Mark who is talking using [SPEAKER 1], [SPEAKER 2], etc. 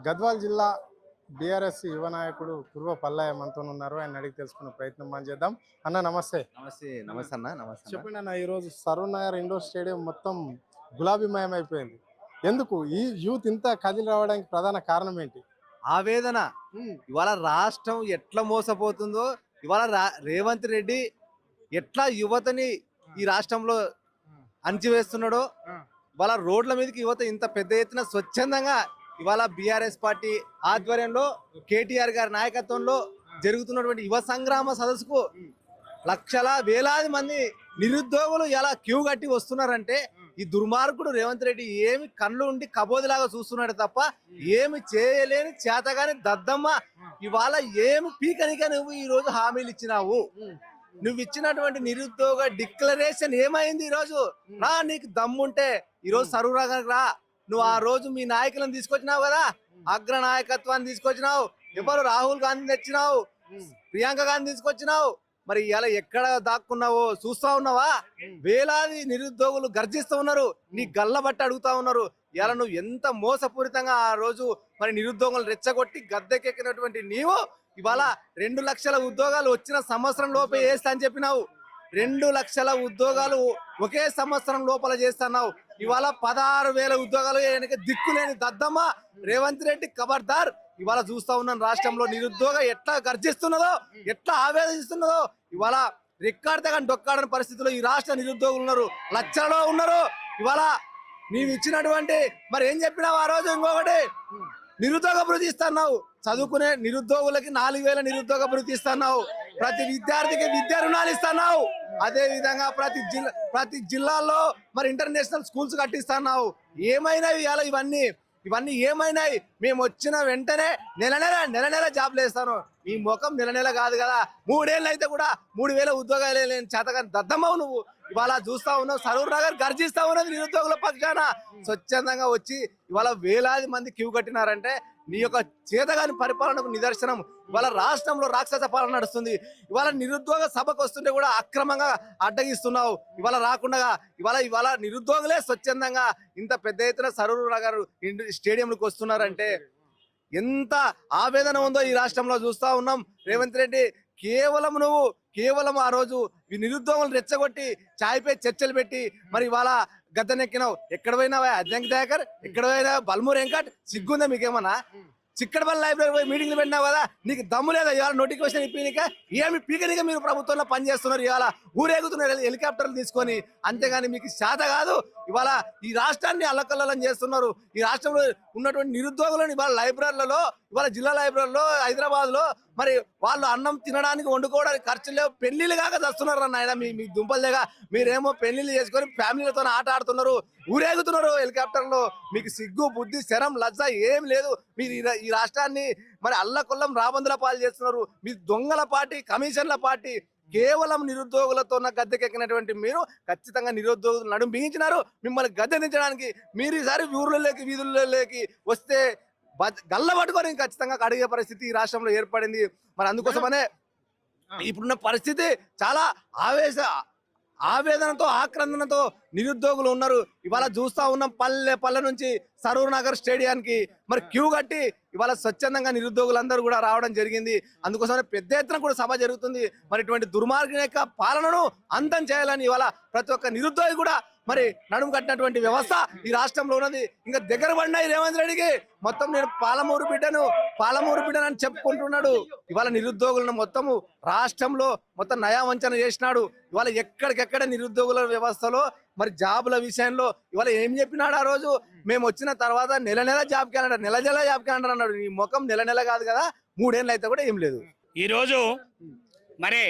[SPEAKER 1] గద్వాల్ జిల్లా బీఆర్ఎస్ యువ నాయకుడు కుర్వ పల్లయ్య మనతో ఉన్నారు. ఆయన అడిగి తెలుసుకునే ప్రయత్నం మనం చేద్దాం. అన్న నమస్తే.
[SPEAKER 2] నమస్తే నమస్తే అన్న నమస్తే అన్న.
[SPEAKER 1] చెప్పండి అన్న, ఈరోజు సరూర్ నగర్ ఇండోర్ స్టేడియం మొత్తం గులాబీమయం అయిపోయింది. ఎందుకు ఈ యూత్ ఇంత కదిలి రావడానికి ప్రధాన కారణం ఏంటి?
[SPEAKER 2] ఆవేదన ఇవాళ రాష్ట్రం ఎట్లా మోసపోతుందో, ఇవాళ రేవంత్ రెడ్డి ఎట్లా యువతని ఈ రాష్ట్రంలో అణచివేస్తున్నాడో, ఇవాళ రోడ్ల మీదకి యువత ఇంత పెద్ద ఎత్తున స్వచ్ఛందంగా ఇవాళ బీఆర్ఎస్ పార్టీ ఆధ్వర్యంలో కేటీఆర్ గారి నాయకత్వంలో జరుగుతున్నటువంటి యువ సంగ్రామ సదస్సుకు లక్షల వేలాది మంది నిరుద్యోగులు ఎలా క్యూ కట్టి వస్తున్నారంటే, ఈ దుర్మార్గుడు రేవంత్ రెడ్డి ఏమి కళ్ళు ఉండి కబోదిలాగా చూస్తున్నాడు తప్ప ఏమి చేయలేని చేతగాని దద్దమ్మ. ఇవాళ ఏమి పీకనిక నువ్వు ఈ రోజు హామీలు ఇచ్చినావు? నువ్వు ఇచ్చినటువంటి నిరుద్యోగ డిక్లరేషన్ ఏమైంది? ఈ రోజు రా, నీకు దమ్ముంటే ఈరోజు సరూర్ నగర్ రా. నువ్వు ఆ రోజు మీ నాయకులను తీసుకొచ్చినావు కదా, అగ్ర నాయకత్వాన్ని తీసుకొచ్చినావు. ఎవరు రాహుల్ గాంధీ తెచ్చినావు, ప్రియాంక గాంధీ తీసుకొచ్చినావు. మరి ఇలా ఎక్కడ దాక్కున్నావో చూస్తా ఉన్నావా? వేలాది నిరుద్యోగులు గర్జిస్తూ ఉన్నారు, నీ గల్ల బట్టి అడుగుతా ఉన్నారు. ఇలా నువ్వు ఎంత మోసపూరితంగా ఆ రోజు మరి నిరుద్యోగులు రెచ్చగొట్టి గద్దెకెక్కినటువంటి నీవు ఇవాళ 2 లక్షల ఉద్యోగాలు వచ్చిన సంవత్సరం లోపే వేస్తా అని చెప్పినావు. 2 లక్షల ఉద్యోగాలు ఒకే సంవత్సరం లోపల చేస్తున్నావు. ఇవాళ 16,000 ఉద్యోగాలు దిక్కులేని దద్దమ్మ రేవంత్ రెడ్డి ఖబర్దార్. ఇవాళ చూస్తా ఉన్నాను రాష్ట్రంలో నిరుద్యోగ ఎట్లా గర్జిస్తున్నదో, ఎట్లా ఆవేదనిస్తున్నదో. ఇవాళ రికార్డ్ దగ్గర డొక్కాడని పరిస్థితిలో ఈ రాష్ట్ర నిరుద్యోగులు ఉన్నారు, లక్షలలో ఉన్నారు. ఇవాళ నీవు ఇచ్చినటువంటి మరి ఏం చెప్పినావు ఆ రోజు? ఇంకొకటి నిరుద్యోగ భృతి ఇస్తున్నావు, చదువుకునే నిరుద్యోగులకి 4,000 నిరుద్యోగ భృతి ఇస్తున్నావు, ప్రతి విద్యార్థికి విద్యా రుణాలు ఇస్తున్నావు. అదే విధంగా ప్రతి జిల్లాల్లో మరి ఇంటర్నేషనల్ స్కూల్స్ కట్టిస్తున్నావు. ఏమైనాయి ఇవాళ ఇవన్నీ ఏమైనాయి? మేము వచ్చిన వెంటనే నెల నెల జాబ్లు వేస్తాను. ఈ ముఖం నెల కాదు కదా, 3 ఏళ్ళు అయితే కూడా 3,000 ఉద్యోగాలు లేని చేతగా దద్దమ్మవు నువ్వు. ఇవాళ చూస్తా ఉన్నావు సరూర్ నగర్ గర్జిస్తా ఉన్నది నిరుద్యోగుల పక్షాన. స్వచ్ఛందంగా వచ్చి ఇవాళ వేలాది మంది క్యూ కట్టినారంటే నీ యొక్క చేతగాని పరిపాలనకు నిదర్శనం. ఇవాళ రాష్ట్రంలో రాక్షస పాలన నడుస్తుంది. ఇవాళ నిరుద్యోగ సభకు వస్తుంటే కూడా అక్రమంగా అడ్డగిస్తున్నావు. ఇవాళ రాకుండా ఇవాళ నిరుద్యోగులే స్వచ్ఛందంగా ఇంత పెద్ద ఎత్తున సరూర్ నగర్ స్టేడియంలకు వస్తున్నారంటే ఎంత ఆవేదన ఉందో ఈ రాష్ట్రంలో చూస్తా ఉన్నాం. రేవంత్ రెడ్డి కేవలం ఆ రోజు ఈ నిరుద్యోగులను రెచ్చగొట్టి ఛాయ్పై చర్చలు పెట్టి మరి ఇవాళ గద్దెనెక్కినావు. ఎక్కడ పోయినావా అద్దంకి దయాకర్? ఎక్కడ పోయినా బల్మూర్ వెంకట్? సిగ్గుందా మీకేమన్నా? చిక్కడపల్లి లైబ్రరీ పోయి మీటింగ్లు పెట్టినావు కదా, నీకు దమ్ము లేదా ఇవాళ నోటిఫికేషన్ ఇప్పినిక? ఏమి పీకనిక మీరు ప్రభుత్వంలో పనిచేస్తున్నారు, ఇవాళ ఊరేగుతున్నారు హెలికాప్టర్లు తీసుకొని. అంతేగాని మీకు శాత కాదు. ఇవాళ ఈ రాష్ట్రాన్ని అల్లకల్లం చేస్తున్నారు. ఈ రాష్ట్రంలో ఉన్నటువంటి నిరుద్యోగులను ఇవాళ లైబ్రరీలలో, ఇవాళ జిల్లా లైబ్రరీలో హైదరాబాద్ లో మరి వాళ్ళు అన్నం తినడానికి వండుకోవడానికి ఖర్చులు లేవు, పెళ్లిళ్ళు కాక చస్తున్నారు అన్న ఆయన. మీ దుంపలుగా మీరేమో పెళ్లిళ్ళు చేసుకొని ఫ్యామిలీలతో ఆట ఆడుతున్నారు, ఊరేగుతున్నారు హెలికాప్టర్లో. మీకు సిగ్గు బుద్ధి శరం లజ్జ ఏం లేదు. మీరు ఈ రాష్ట్రాన్ని మరి అల్లకొల్లం రాబందుల పాలు చేస్తున్నారు. మీ దొంగల పార్టీ, కమిషన్ల పార్టీ. కేవలం నిరుద్యోగులతో గద్దెకెక్కినటువంటి మీరు ఖచ్చితంగా నిరుద్యోగులు నడుము బిగించినారు. మిమ్మల్ని గద్దెదించడానికి మీరు ఈసారి ఊర్లలోకి వీధుల్లోకి వస్తే గల్ల పట్టుకొని ఖచ్చితంగా అడిగే పరిస్థితి ఈ రాష్ట్రంలో ఏర్పడింది. మరి అందుకోసమనే ఇప్పుడున్న పరిస్థితి చాలా ఆవేదనతో ఆక్రందనతో నిరుద్యోగులు ఉన్నారు. ఇవాళ చూస్తా ఉన్నాం పల్లె నుంచి సరూర్ నగర్ స్టేడియానికి మరి క్యూ కట్టి ఇవాళ స్వచ్ఛందంగా నిరుద్యోగులందరూ కూడా రావడం జరిగింది. అందుకోసమే పెద్ద ఎత్తున కూడా సభ జరుగుతుంది. మరి ఇటువంటి దుర్మార్గం యొక్క పాలనను అంతం చేయాలని ఇవాళ ప్రతి ఒక్క నిరుద్యోగి కూడా మరి నడుము కట్టినటువంటి వ్యవస్థ ఈ రాష్ట్రంలో ఉన్నది. ఇంకా దగ్గర పడినాయి రేవంత్ రెడ్డికి. మొత్తం నేను పాలమూరు బిడ్డను అని చెప్పుకుంటున్నాడు. ఇవాళ నిరుద్యోగులను మొత్తము రాష్ట్రంలో మొత్తం నయావంచన చేసినాడు. ఇవాళ ఎక్కడికెక్కడ నిరుద్యోగుల వ్యవస్థలో మరి జాబుల విషయంలో ఇవాళ ఏం చెప్పినాడు? ఆ రోజు మేము వచ్చిన తర్వాత నెల జాబ్ క్యాలెండర్, నెల జాబ్ క్యాలెండర్ అన్నాడు. నీ ముఖం నెల కాదు కదా, 3 ఏళ్ళు అయితే కూడా ఏం లేదు.
[SPEAKER 3] ఈ రోజు మరి